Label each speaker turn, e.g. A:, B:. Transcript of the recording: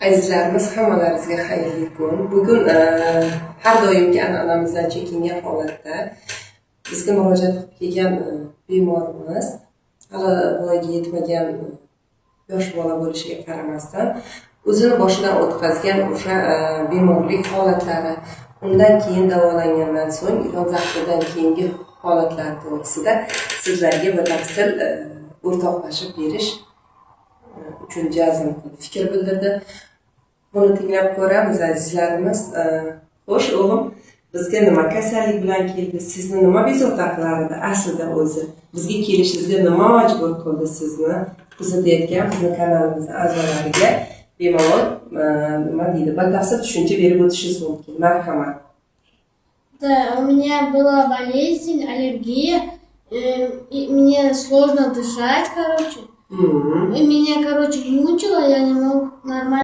A: Azizlarimiz, hammalaringizga xayrli kun. Bugun har doimgi an'anamizdan chekingan holatda bizga murojaat qilib kelgan bemorimiz hali voyaga yetmagan yosh bola bo'lishiga qaramasdan o'zini boshidan o'tkazgan o'sha bemorlik holatlari, undan keyin davolangandan so'ng ilon-zaxiradan keyingi holatlar to'g'risida sizlarga batafsil o'rtoqlashib berish uchun jazm qilib fikr bildirdi. Buni tinglab ko'ramiz azizlarimiz. Xo'sh o'g'lim, bizga nima kasallik bilan keldi? Sizni nima bezovta qilardi aslida o'zi? Bizga kelishingizga nima majbur qildi sizni? Kuzatayotgan bizni kanalimizning a'zolariga bemalol nima deydi, batafsil tushuncha berib o'tishingiz mumkin. Marhamat.
B: Да, у меня была болезнь, аллергия, и мне сложно дышать, короче. И меня, короче, мучило, я не мог нормально